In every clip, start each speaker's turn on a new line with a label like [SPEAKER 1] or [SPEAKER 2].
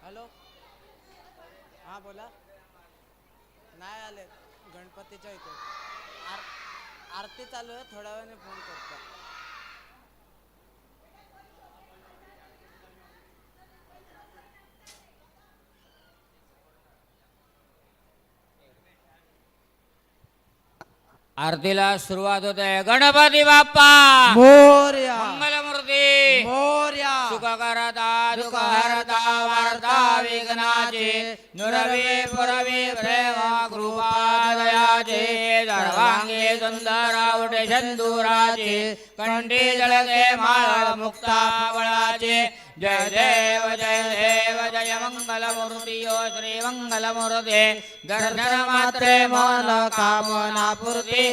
[SPEAKER 1] Hello. हां बोला. नाही आले गणपतीच्या इथे आरती चालू आहे, थोड्या वेळाने फोन करतो.
[SPEAKER 2] आरतीला सुरुवात होते. गणपती बाप्पा
[SPEAKER 1] मोरया.
[SPEAKER 2] मंगलमूर्ती
[SPEAKER 1] मोरया.
[SPEAKER 2] सुखकरता दुःखहरता वार्ता विघ्नाचे नुरवी पुरवी प्रेम कृपा दयाचे सर्वांगी सुंदर उठे चंदुराचे कंठी जळके माळ मुक्ता बळाचे जय देव जय देव जय मंगलमूर्ती ओ श्री मंगलमूर्ती दर्शन मात्रे मन कामना पूर्ती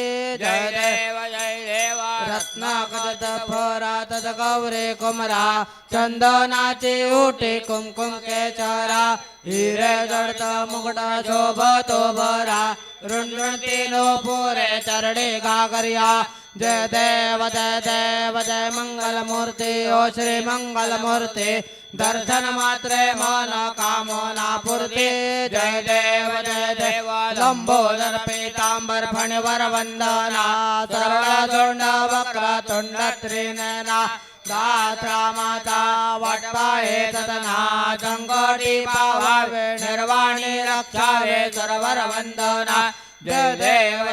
[SPEAKER 2] जय देव जय देव
[SPEAKER 1] रत्नाकद फोरात गौरे कुमरा चंदनाचे उठे कुमकुम केचरा हिरे जडत मुकुट शोभतो बरा रुंडती नो पुरे चरडे गागरिया जय देव जय मंगल मूर्ती ओ श्री मंगल मूर्ती दर्शन मात्रे मन कामना पूर्ती जय देव लंबोदर पीतांबर फणिवर वंदना सरळ तोंड वक्र तोंड त्रिनयना दात्रा माता वाटपाहे सतना संकटी पावावे निर्वाणी रक्षावे सरवर वंदना जय देव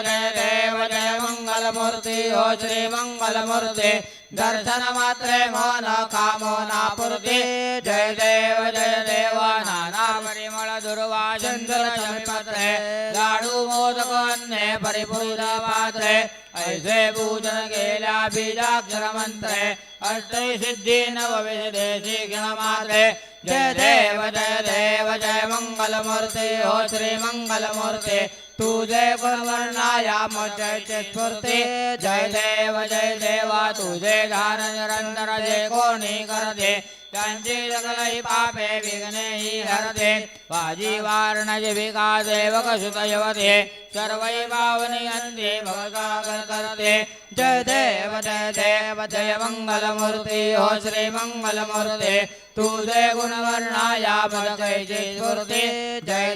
[SPEAKER 1] जय मंगल मूर्ती ओ श्री मंगल मूर्ती दर्शन मात्रे मन कामना पूर्ती जय देव नाना परिमळ दुर्वा चंद्र चमिपत्रे लाडू मोदक अन्ने परिपूर्ण पात्रे ऐसे पूजन केल्या बीजाक्षर मंत्रे अष्टै सिद्धी नवविधेशी गणमात्रे जय देव जय मंगल मूर्ती ओ श्री मंगल मूर्ती तुझे गुणवर्णाया मजयचे स्फूर्ती जय देवा तुझे ध्यान निरंतर जे कोणी करते त्यांची सगळी पापे विघ्ने ही हरते बाजी वारणजे विका देवक सुतयवते सर्वै पावनी अंधे भगवान करते जय देव जय मंगल मूर्ती ओ श्री मंगल मूर्ती तुझे गुणवर्णाया मजयचे स्फूर्ती जय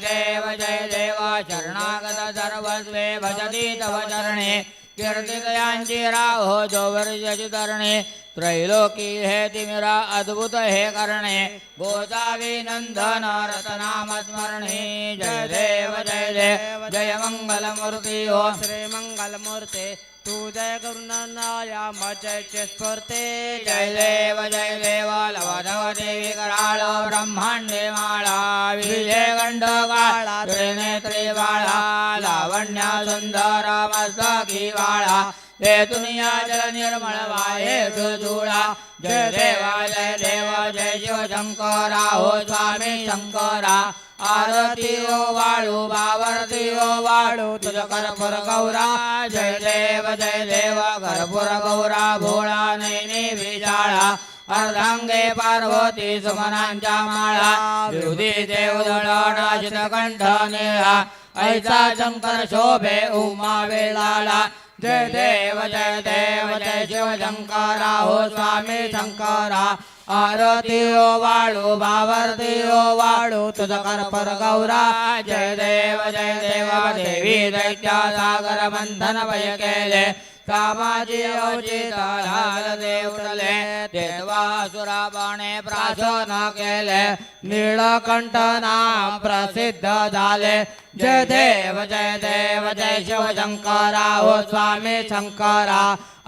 [SPEAKER 1] देवा शरणागत सर्वस्वे भजती तव चरणे कीर्तितयांची राहो जो वर्षची तरणे त्रैलोकी हे तिमिरा अद्भुत हे करणे गोदावी नंदन रतनाम स्मरणे जय देव जय मंगल मूर्ती ओ श्री मंगल मूर्ती तुझे गुरुनाया मजयचे स्फूर्ती जय देव लवधव देवी कराळ ब्रह्मांडे माळा विजय गंड काळा त्रिनेत्री बाळा लावण्य सुंदर मस्तकी बाळा हे दुनिया जल निर्मळ वाये धुळा जय देवा जय शिव शंकरा हो स्वामी शंकरा आरती ओ वाळू बावरती ओ वाळू तुझ कर्पूर गौरा जय देव कर्पूर गौरा भोळा नैनी विजाळा अर्धांगे पार्वती सुमनांच्या माळा विरुधी देव दळणाशित कंठ निळा ऐसा शंकर शोभे उमा वेळाला जय देव जय शिव शंकरा हो स्वामी शंकरा आरती ओ वाळू बावरती ओ वाळू तुझ कर्पूर गौरा जय देव देवी दैत्या सागर मंथन भय केले कामाची औचित लाल देवले देवासुरा बाणे प्राशन केले नीळकंठ नाम प्रसिद्ध झाले जय देव जय शिव शंकरा हो स्वामी शंकरा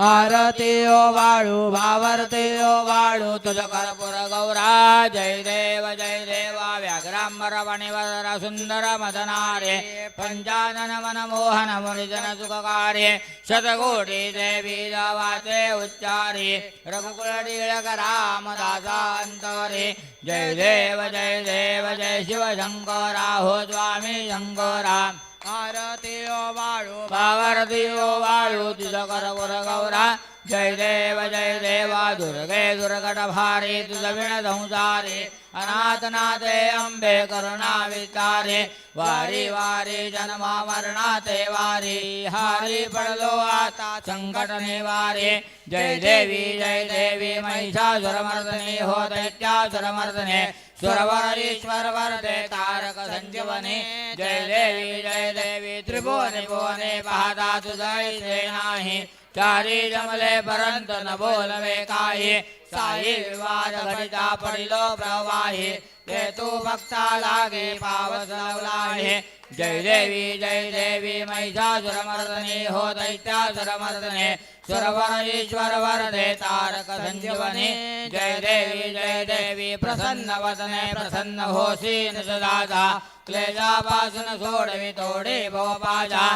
[SPEAKER 1] आरती ओ वाळू भावरती ओ वाळू तुझ कर्पूर गौरा जय देवा व्याघ्रांबर वणिवर सुंदर मदनारे पंचानन मनमोहन मुनिजन सुखकार्ये शतकोटी देवी वाचे उच्चारे रघुकुल टिळक रामदासांतरे जय देव जय शिव शंकरा हो स्वामी शंकरा आरती ओ वाळू भावरती ओ वाळू तुझ कर्पूर गौरा जय देवा दुर्गे दुर्गट भारी तुझ विण संसारे अनाथनाथे अंबे करुणा विचारे वारी वारी जन्मा मरणाते वारी हारी पडलो आता संकट निवारे जय देवी महिषासुरमर्दने हो दैत्यासुरमर्दने
[SPEAKER 2] सुरवर ईश्वर वरदे तारक संजीवनी जय देवी त्रिभुवने भुवने पाहता तुझे नाही चारी जमले परंत न बोलवे काही साई विवाद घटिता पडिलो प्रवाही ते तू भक्ता लागे पावस लावलाहे जय देवी महिषासुरमर्दने हो दैत्यासुरमर्दने सुरवर ईश्वर वरदे तारक संजीवनी जय देवी प्रसन्न वदने प्रसन्न होसी निजदाता क्लेशापासून सोडवी तोडे भवपाचा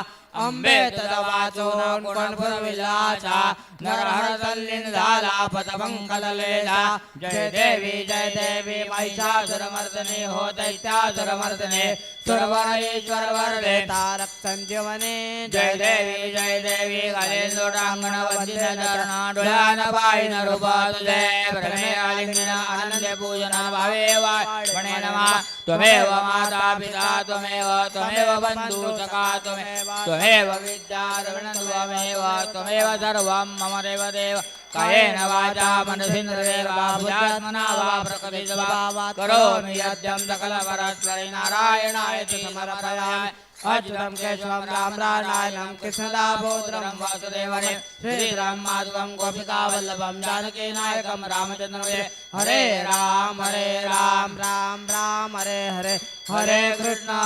[SPEAKER 2] अंबे तदा वाचून कोण पुरविलाचा नरहर तल्लीन झाला पतमंगललेला जय देवी महिषासुरमर्दने हो दैत्यासुरमर्दने सुरवर ईश्वर वरदे
[SPEAKER 1] तारक संजीवने
[SPEAKER 2] जय देवी गलेंदोडांगण वंदित चरणा डोळ्यान पाहिन रूप तुझे प्रेमे आलिंगन आनंदे पूजन भावे वाणे नमः त्वमेव माता पिता त्वमेव बंधु सखा त्वमेव विद्या द्रविणत्वमेव त्वमेव सर्वं मम देव कायेन वाचा मनसीन्द्रियैर्वा बुद्ध्यात्मना वा प्रकृतिं वा करोमि यद्यं सकलपरस्परि नारायणाय समर्पयामि अच्युतं केशवं रामनारायणं कृष्णदामोदरं वासुदेवं श्रीराम माधवं गोपिकावल्लभं जानकीनायकं रामचन्द्रं हरे राम राम राम हरे हरे हरे कृष्ण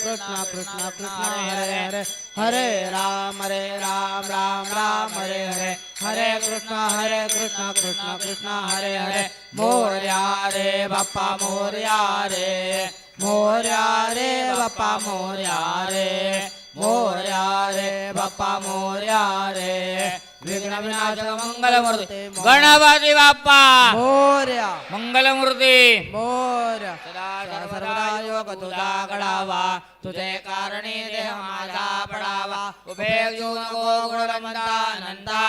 [SPEAKER 2] कृष्ण कृष्ण हरे हरे हरे राम राम हरे हरे हरे कृष्ण कृष्ण कृष्ण हरे हरे मोरया रे बाप्पा मोरया रे बाप्पा मोरया रे बाप्पा मोरया रे विघ्न विनाशक मंगलमूर्ती गणपती बाप्पा
[SPEAKER 1] मोरया
[SPEAKER 2] मंगलमूर्ती
[SPEAKER 1] मोरया
[SPEAKER 2] सदा सर्वदा योग तुझा घडावा तुझे कारणी देह माझा पडावा उभे घेऊन गोकुळवंता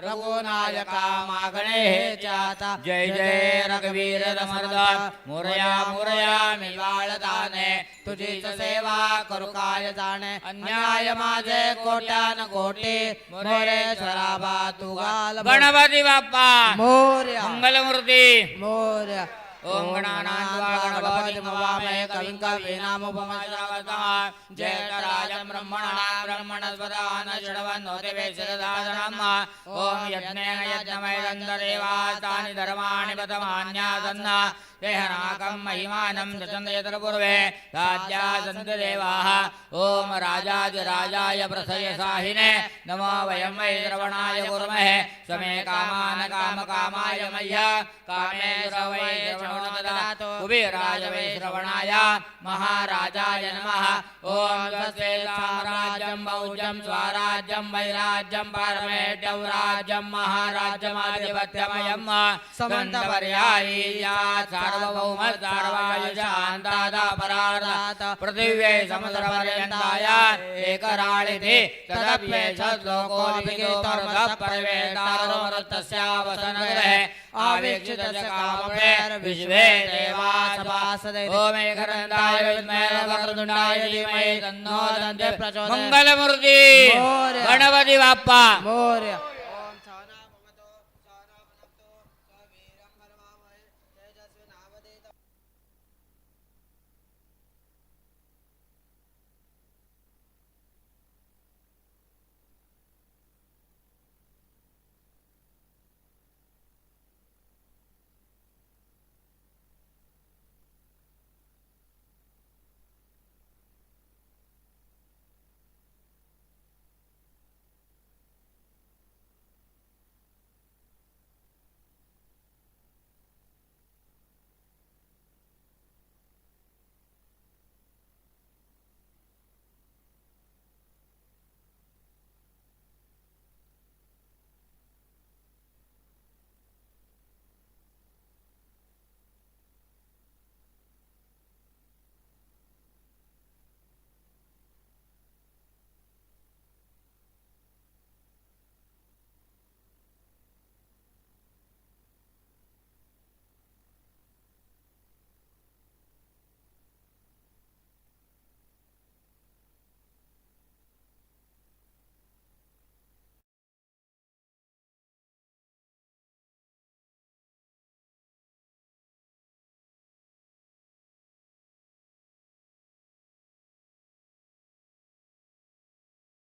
[SPEAKER 2] रघुनायका मागणे हे जाता जय रघुवीर समर्थ मोरया मी वाळताने तुझीच सेवा करू काय जाणे अन्याय माझे कोट्यान कोटी मोरेश्वरा बा तू गाल गणपती बाप्पा
[SPEAKER 1] मोरया
[SPEAKER 2] मंगलमूर्ती
[SPEAKER 1] मोरया
[SPEAKER 2] ओम गणानान्वा गणपतिं हवामहे कविं कवीनामुपमश्रवस्तमः जयतराजं ब्रह्मणस्पदान शृण्वन्नोति वैश्रदासनम् ओम यज्ञेन यज्ञमयदन्तरेवास्तानि धर्माणि प्रथमान्यासन्न देहनाकं महिमानं रचन्त यत्र पूर्वे राज्या सन्ति देवाः ओम राजाधिराजाय प्रसयसाहिने नमो वयं वै श्रवणाय कुर्महे समे कामान् कामकामाय मह्यः कामेषु वै श्रवणो कुबेराय वै श्रवणाय महाराजाय नमः ओम स्वस्ते साम्राज्यं भौज्यं स्वराज्यं वैराज्यं पारमेट्यं राज्यं महाराज्यमाधिपत्यमयं समन्तपर्यायी सार्वभौम सार्वायुषान्तादा परार्ता पृथिव्यै समुद्रपर्यन्ताय एकराळिति तदप्येष श्लोकोऽभिगीतोऽर्थः परवेतारोमरुत्तस्यावसनगृहे आवेक्षितस्य कामपे विश्वे देवा सभासदे ओम एकरन्दाय विद्महे वक्रतुण्डाय धीमहि तन्नो दन्ते प्रचोदयात् मंगलमूर्ती गणपती बाप्पा
[SPEAKER 1] मोरया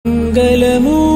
[SPEAKER 3] मंगलमूर्ती